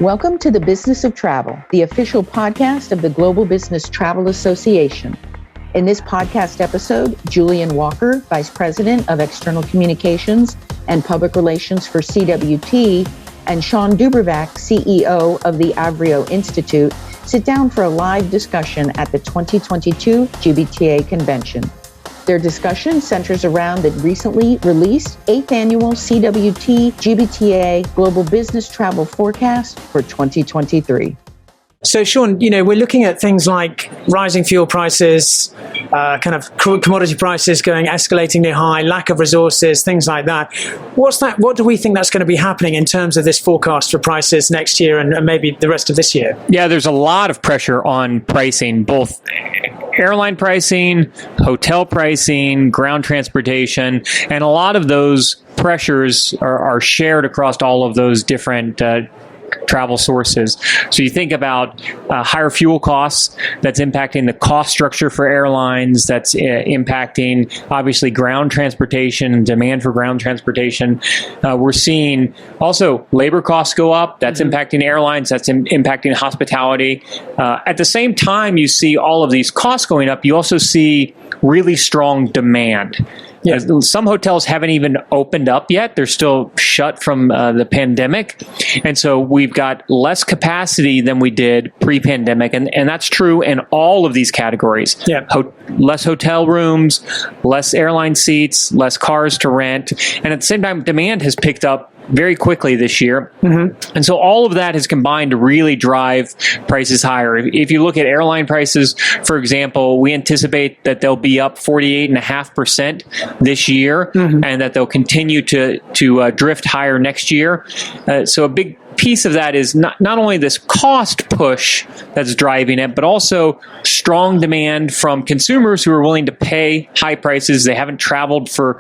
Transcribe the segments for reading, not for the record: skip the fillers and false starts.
Welcome to the Business of Travel, the official podcast of the Global Business Travel Association. In this podcast episode, Julian Walker, Vice President of External Communications and Public Relations for CWT, and Shawn DuBravac, CEO of the Avrio Institute, sit down for a live discussion at the 2022 GBTA Convention. Their discussion centers around the recently released 8th Annual CWT GBTA Global Business Travel Forecast for 2023. So, Shawn, we're looking at things like rising fuel prices, kind of commodity prices escalatingly high, lack of resources, things like that. What do we think that's going to be happening in terms of this forecast for prices next year and maybe the rest of this year? Yeah, there's a lot of pressure on pricing, both airline pricing, hotel pricing, ground transportation, and a lot of those pressures are shared across all of those different travel sources. So you think about higher fuel costs, that's impacting the cost structure for airlines, that's impacting obviously ground transportation and demand for ground transportation. We're seeing also labor costs go up, that's impacting airlines, that's impacting hospitality. At the same time you see all of these costs going up, you also see really strong demand. Yeah. Some hotels haven't even opened up yet. They're still shut from the pandemic. And so we've got less capacity than we did pre-pandemic. And that's true in all of these categories. Yeah. Less hotel rooms, less airline seats, less cars to rent. And at the same time, demand has picked up very quickly this year. Mm-hmm. And so all of that has combined to really drive prices higher. If you look at airline prices, for example, we anticipate that they'll be up 48.5% this year, and that they'll continue to drift higher next year. So a big piece of that is not only this cost push that's driving it, but also strong demand from consumers who are willing to pay high prices. They haven't traveled for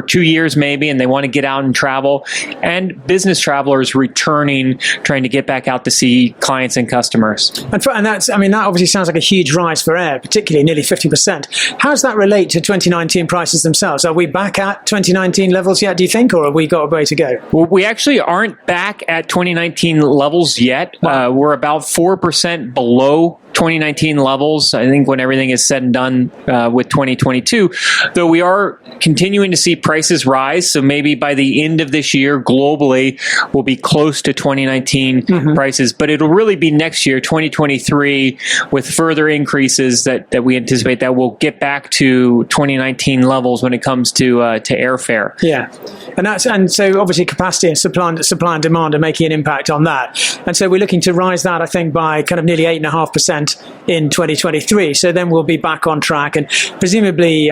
2 years maybe, and they want to get out and travel. And business travelers returning, trying to get back out to see clients and customers. And that obviously sounds like a huge rise for air, particularly nearly 50%. How does that relate to 2019 prices themselves? Are we back at 2019 levels yet, do you think, or have we got a way to go? Well, we actually aren't back at 2019 levels yet. Wow. We're about 4% below 2019 levels, I think, when everything is said and done with 2022, though we are continuing to see prices rise. So maybe by the end of this year, globally, we'll be close to 2019 prices. But it'll really be next year, 2023, with further increases that we anticipate that we'll get back to 2019 levels when it comes to airfare. Yeah. And so obviously capacity and supply and demand are making an impact on that. And so we're looking to rise that, I think, by kind of nearly 8.5% in 2023. So then we'll be back on track, and presumably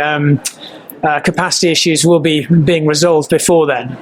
capacity issues will be being resolved before then.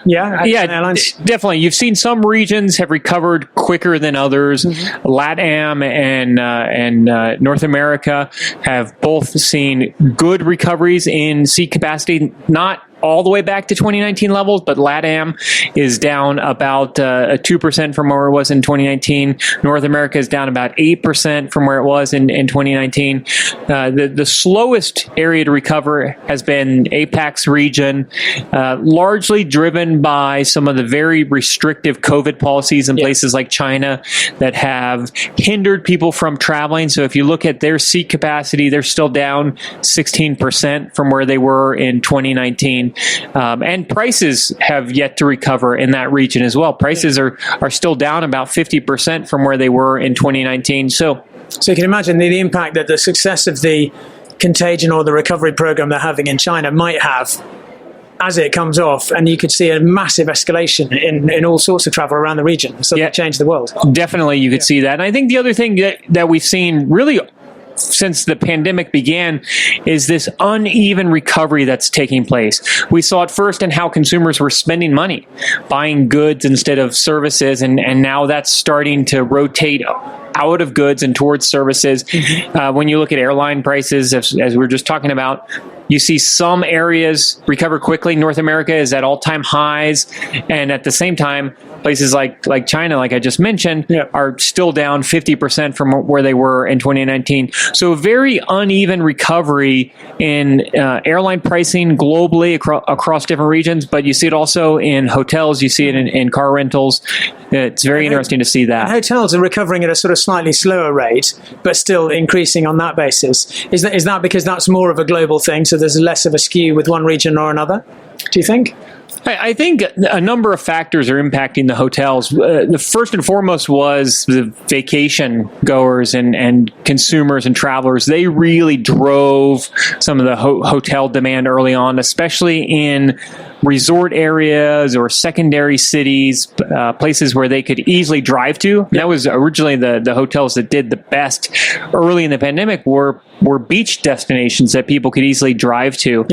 Definitely. You've seen some regions have recovered quicker than others. LATAM and North America have both seen good recoveries in seat capacity, not all the way back to 2019 levels, but LATAM is down about 2% from where it was in 2019. North America is down about 8% from where it was in 2019. The slowest area to recover has been APAC's region, largely driven by some of the very restrictive COVID policies in places like China that have hindered people from traveling. So if you look at their seat capacity, they're still down 16% from where they were in 2019. And prices have yet to recover in that region as well. Prices are still down about 50% from where they were in 2019. So you can imagine the impact that the success of the contagion or the recovery program they're having in China might have as it comes off, and you could see a massive escalation in all sorts of travel around the region. So that changed the world. Definitely, you could see that. And I think the other thing that we've seen really since the pandemic began is this uneven recovery that's taking place. We saw it first in how consumers were spending money, buying goods instead of services, and now that's starting to rotate out of goods and towards services. When you look at airline prices, as we were just talking about, you see some areas recover quickly. North America is at all-time highs, and at the same time, places like China, like I just mentioned, are still down 50% from where they were in 2019. So a very uneven recovery in airline pricing globally across different regions, but you see it also in hotels, you see it in car rentals. it's very interesting to see that. And hotels are recovering at a sort of slightly slower rate, but still increasing on that basis. Is that because that's more of a global thing, so there's less of a skew with one region or another, do you think? I think a number of factors are impacting the hotels. The first and foremost was the vacation goers and consumers and travelers. They really drove some of the hotel demand early on, especially in resort areas or secondary cities, places where they could easily drive to. That was originally the hotels that did the best early in the pandemic were beach destinations that people could easily drive to.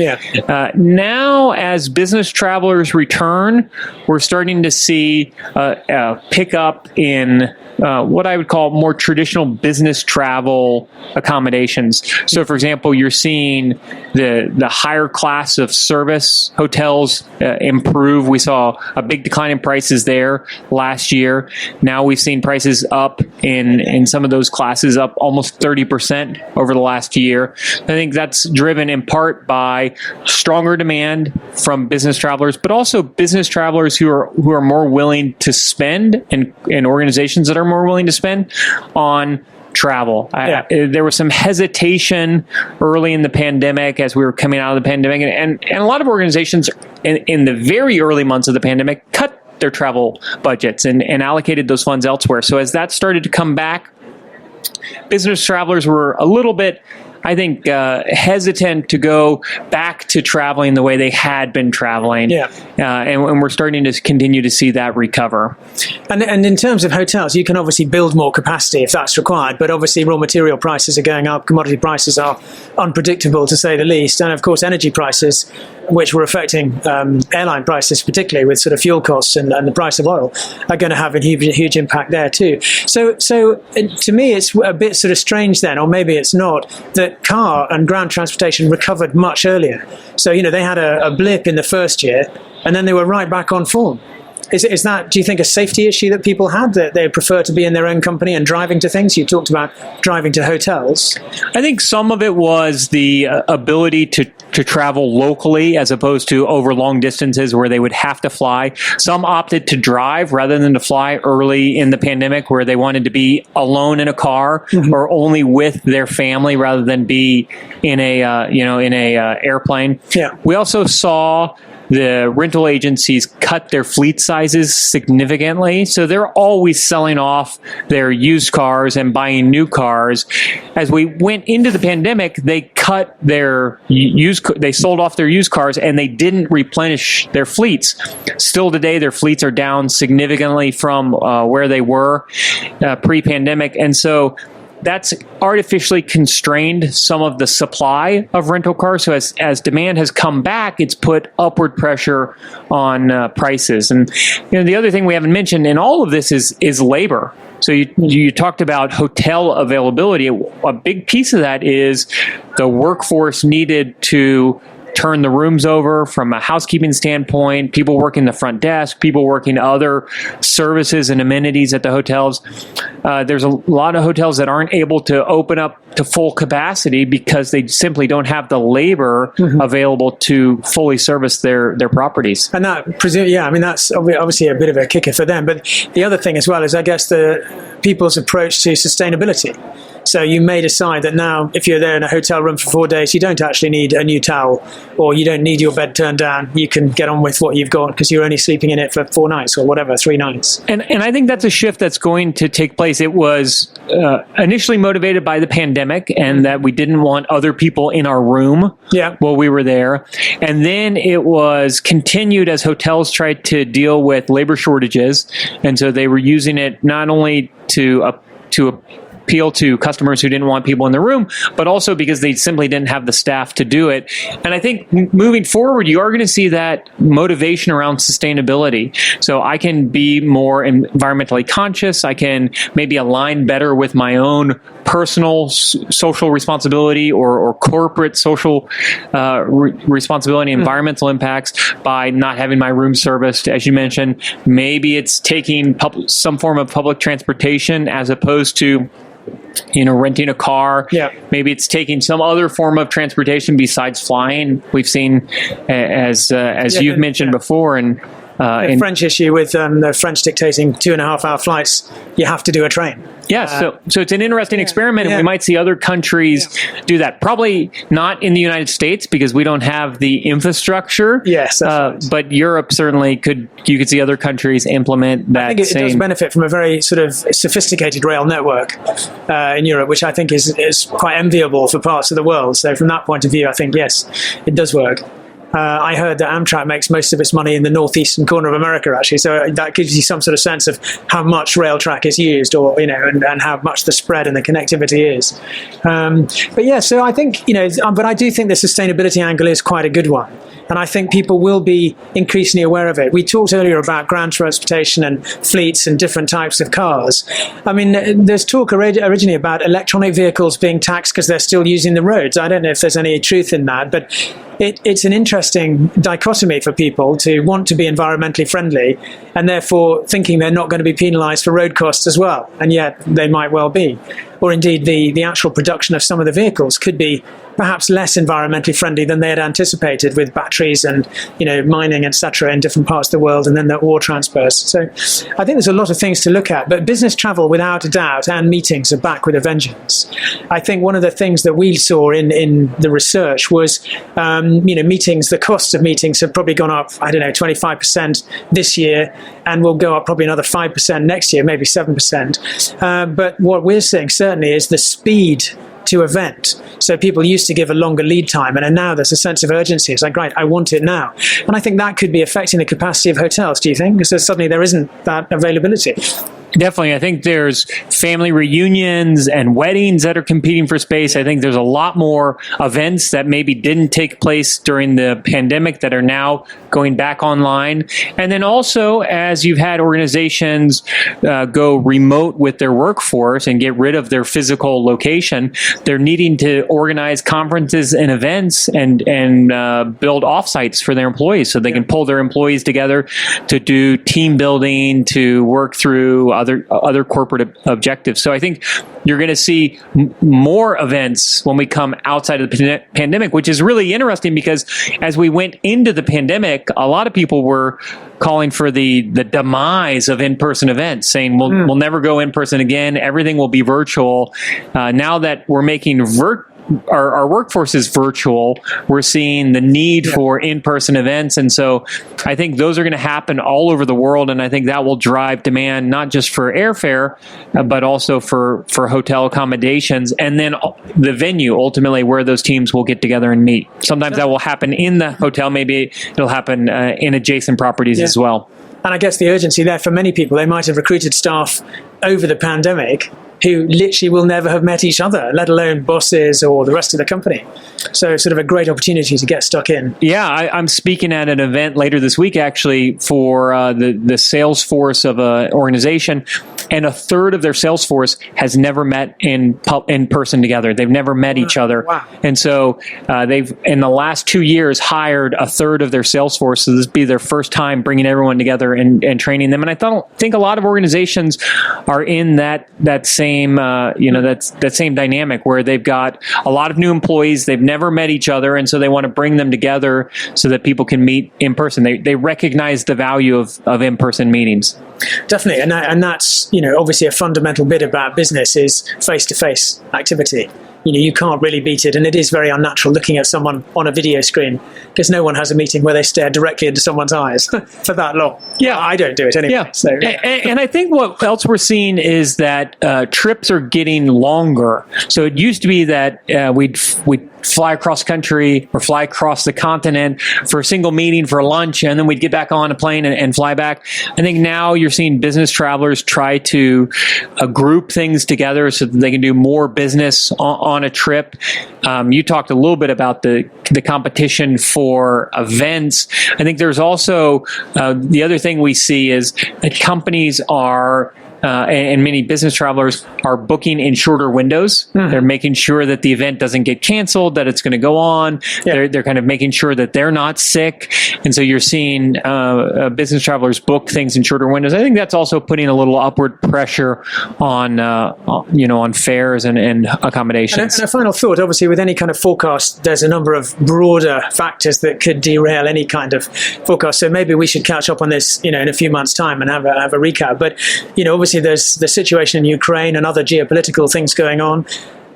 Now, as business travelers return, we're starting to see a pickup in what I would call more traditional business travel accommodations. So, for example, you're seeing the higher class of service hotels improve. We saw a big decline in prices there last year. Now we've seen prices up in some of those classes, up almost 30% over the last year. I think that's driven in part by stronger demand from business travelers, but also business travelers who are more willing to spend and organizations that are more willing to spend on travel. There was some hesitation early in the pandemic as we were coming out of the pandemic, and a lot of organizations in the very early months of the pandemic cut their travel budgets and allocated those funds elsewhere. So as that started to come back, business travelers were a little bit, I think, hesitant to go back to traveling the way they had been traveling. And we're starting to continue to see that recover. And in terms of hotels, you can obviously build more capacity if that's required, but obviously raw material prices are going up, commodity prices are unpredictable to say the least, and of course energy prices, which were affecting airline prices, particularly with sort of fuel costs and the price of oil, are going to have a huge impact there too. So to me, it's a bit sort of strange then, or maybe it's not, that car and ground transportation recovered much earlier. So, they had a blip in the first year, and then they were right back on form. Is that, do you think, a safety issue that people had, that they prefer to be in their own company and driving to things? You talked about driving to hotels. I think some of it was the ability to travel locally as opposed to over long distances where they would have to fly. Some opted to drive rather than to fly early in the pandemic, where they wanted to be alone in a car or only with their family rather than be in a airplane. We also saw the rental agencies cut their fleet sizes significantly. So they're always selling off their used cars and buying new cars. As we went into the pandemic, they cut they sold off their used cars and they didn't replenish their fleets. Still today, their fleets are down significantly from where they were pre-pandemic. And so that's artificially constrained some of the supply of rental cars. So as demand has come back, it's put upward pressure on prices. And the other thing we haven't mentioned in all of this is labor. So you talked about hotel availability. A big piece of that is the workforce needed to turn the rooms over from a housekeeping standpoint, people working the front desk, people working other services and amenities at the hotels. There's a lot of hotels that aren't able to open up to full capacity because they simply don't have the labor available to fully service their properties. And that, that's obviously a bit of a kicker for them. But the other thing as well is, I guess, the people's approach to sustainability. So you may decide that now, if you're there in a hotel room for 4 days, you don't actually need a new towel, or you don't need your bed turned down. You can get on with what you've got because you're only sleeping in it for 4 nights or whatever, 3 nights. And I think that's a shift that's going to take place. It was initially motivated by the pandemic and that we didn't want other people in our room while we were there. And then it was continued as hotels tried to deal with labor shortages. And so they were using it not only to appeal to customers who didn't want people in the room, but also because they simply didn't have the staff to do it. And I think moving forward, you are going to see that motivation around sustainability. So I can be more environmentally conscious. I can maybe align better with my own personal social responsibility or corporate social responsibility, environmental impacts by not having my room serviced, as you mentioned. Maybe it's taking some form of public transportation as opposed to renting a car. Maybe it's taking some other form of transportation besides flying. We've seen, as you've mentioned before, and The French issue with the French dictating 2.5-hour flights, you have to do a train. Yeah, so it's an interesting experiment, and we might see other countries do that. Probably not in the United States because we don't have the infrastructure. Yes, that's right. But Europe certainly you could see other countries implement that. I think it does benefit from a very sort of sophisticated rail network in Europe, which I think is quite enviable for parts of the world. So from that point of view, I think, yes, it does work. I heard that Amtrak makes most of its money in the northeastern corner of America, actually. So that gives you some sort of sense of how much rail track is used, or and how much the spread and the connectivity is. But yeah, so I think but I do think the sustainability angle is quite a good one, and I think people will be increasingly aware of it. We talked earlier about ground transportation and fleets and different types of cars. I mean, there's talk originally about electronic vehicles being taxed because they're still using the roads. I don't know if there's any truth in that, but it's an interesting dichotomy for people to want to be environmentally friendly and therefore thinking they're not going to be penalised for road costs as well, and yet they might well be. Or indeed the actual production of some of the vehicles could be perhaps less environmentally friendly than they had anticipated, with batteries and mining, etc., in different parts of the world, and then the ore transfers. So I think there's a lot of things to look at, but business travel, without a doubt, and meetings are back with a vengeance. I think one of the things that we saw in the research was meetings, the costs of meetings have probably gone up, 25% this year, and will go up probably another 5% next year, maybe 7%. But what we're seeing certainly is the speed to event. So people used to give a longer lead time, and now there's a sense of urgency. It's like, right, I want it now. And I think that could be affecting the capacity of hotels, do you think? Because suddenly there isn't that availability. Definitely. I think there's family reunions and weddings that are competing for space. I think there's a lot more events that maybe didn't take place during the pandemic that are now going back online. And then also, as you've had organizations go remote with their workforce and get rid of their physical location, they're needing to organize conferences and events and build offsites for their employees so they can pull their employees together to do team building, to work through other corporate objectives. So I think you're going to see more events when we come outside of the pandemic, which is really interesting because as we went into the pandemic, a lot of people were calling for the demise of in-person events, saying we'll never go in person again. Everything will be virtual. Now that we're making our workforce is virtual, we're seeing the need for in-person events. And so I think those are going to happen all over the world. And I think that will drive demand, not just for airfare, but also for hotel accommodations. And then the venue, ultimately, where those teams will get together and meet. Sometimes that will happen in the hotel. Maybe it'll happen in adjacent properties as well. And I guess the urgency there for many people, they might have recruited staff over the pandemic who literally will never have met each other, let alone bosses or the rest of the company. So sort of a great opportunity to get stuck in. Yeah, I'm speaking at an event later this week, actually, for the sales force of an organization, and a third of their sales force has never met in person together. They've never met each other. Wow. And so they've, in the last 2 years, hired a third of their sales force. So this will be their first time bringing everyone together and training them. And I think a lot of organizations are in that same that same dynamic where they've got a lot of new employees, they've never met each other, and so they want to bring them together so that people can meet in person. They recognize the value of in-person meetings. Definitely, and that's obviously a fundamental bit about business is face-to-face activity. You can't really beat it, and it is very unnatural looking at someone on a video screen because no one has a meeting where they stare directly into someone's eyes for that long. Yeah, I don't do it anyway. Yeah. So, and I think what else we're seeing is that trips are getting longer. So it used to be that we'd fly across country or fly across the continent for a single meeting for lunch, and then we'd get back on a plane and fly back. I think now you're seeing business travelers try to group things together so that they can do more business on a trip. You talked a little bit about the competition for events. I think there's also the other thing we see is that companies are and many business travelers are booking in shorter windows. They're making sure that the event doesn't get canceled, that it's going to go on. They're kind of making sure that they're not sick. And so you're seeing business travelers book things in shorter windows. I think that's also putting a little upward pressure on fares and accommodations. And a final thought, obviously, with any kind of forecast, there's a number of broader factors that could derail any kind of forecast. So maybe we should catch up on this, in a few months' time and have a recap. But, obviously there's the situation in Ukraine and other geopolitical things going on.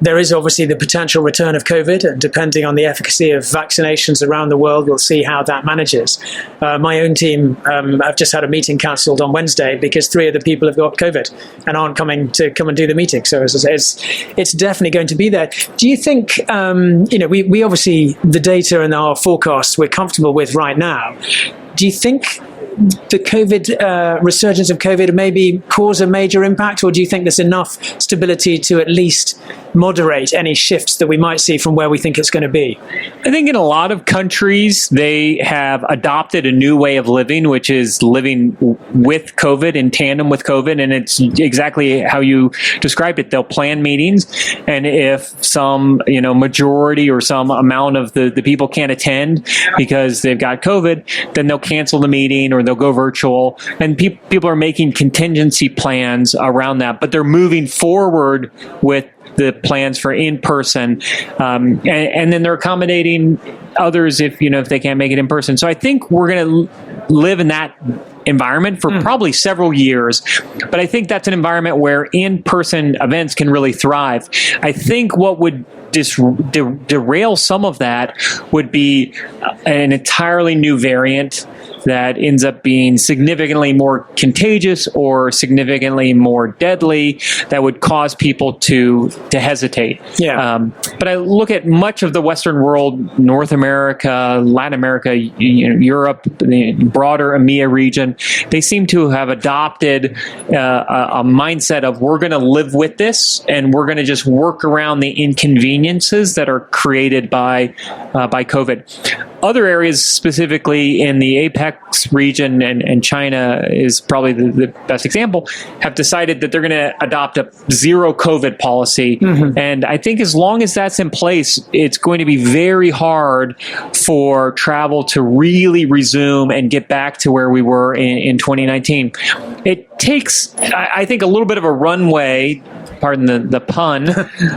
There is obviously the potential return of COVID, and depending on the efficacy of vaccinations around the world, we'll see how that manages. My own team have just had a meeting cancelled on Wednesday because 3 of the people have got COVID and aren't coming to come and do the meeting. So it's definitely going to be there. Do you think, we obviously, the data and our forecasts we're comfortable with right now. Do you think the COVID resurgence of COVID maybe cause a major impact, or do you think there's enough stability to at least moderate any shifts that we might see from where we think it's going to be? I think in a lot of countries, they have adopted a new way of living, which is living with COVID, in tandem with COVID. And it's exactly how you described it. They'll plan meetings. And if some, majority or some amount of the people can't attend because they've got COVID, then they'll cancel the meeting or they'll go virtual. And people are making contingency plans around that, but they're moving forward with the plans for in-person, and then they're accommodating others if they can't make it in person. So I think we're going to live in that environment for probably several years, but I think that's an environment where in-person events can really thrive. I think what would derail some of that would be an entirely new variant that ends up being significantly more contagious or significantly more deadly that would cause people to hesitate. But I look at much of the Western world, North America, Latin America, Europe, the broader EMEA region, they seem to have adopted a mindset of we're going to live with this and we're going to just work around the inconveniences that are created by COVID. Other areas, specifically in the APEX region, and China is probably the best example, have decided that they're going to adopt a zero COVID policy. And I think as long as that's in place, it's going to be very hard for travel to really resume and get back to where we were in 2019. It takes, I think, a little bit of a runway, pardon the pun,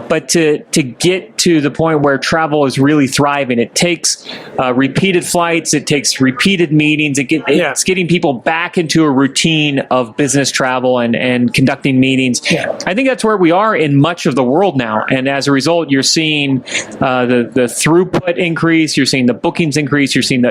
but to get to the point where travel is really thriving. It takes repeated flights, it takes repeated meetings, it's getting people back into a routine of business travel and conducting meetings. I think that's where we are in much of the world now. And as a result, you're seeing the throughput increase, you're seeing the bookings increase, you're seeing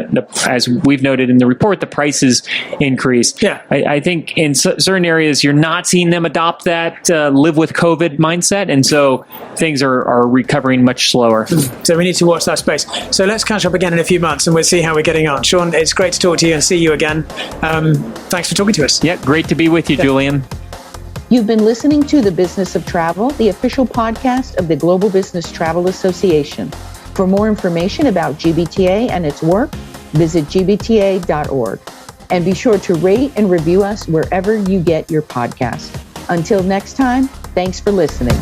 as we've noted in the report, the prices increase. I think in certain areas, you're not seeing them adopt that live with COVID mindset. And so things are recovering much slower. So we need to watch that space. So let's catch up again in a few months and we'll see how we're getting on. Shawn, it's great to talk to you and see you again. Thanks for talking to us. Yeah, great to be with you, Julian. You've been listening to The Business of Travel, the official podcast of the Global Business Travel Association. For more information about GBTA and its work, visit gbta.org. And be sure to rate and review us wherever you get your podcast. Until next time, thanks for listening.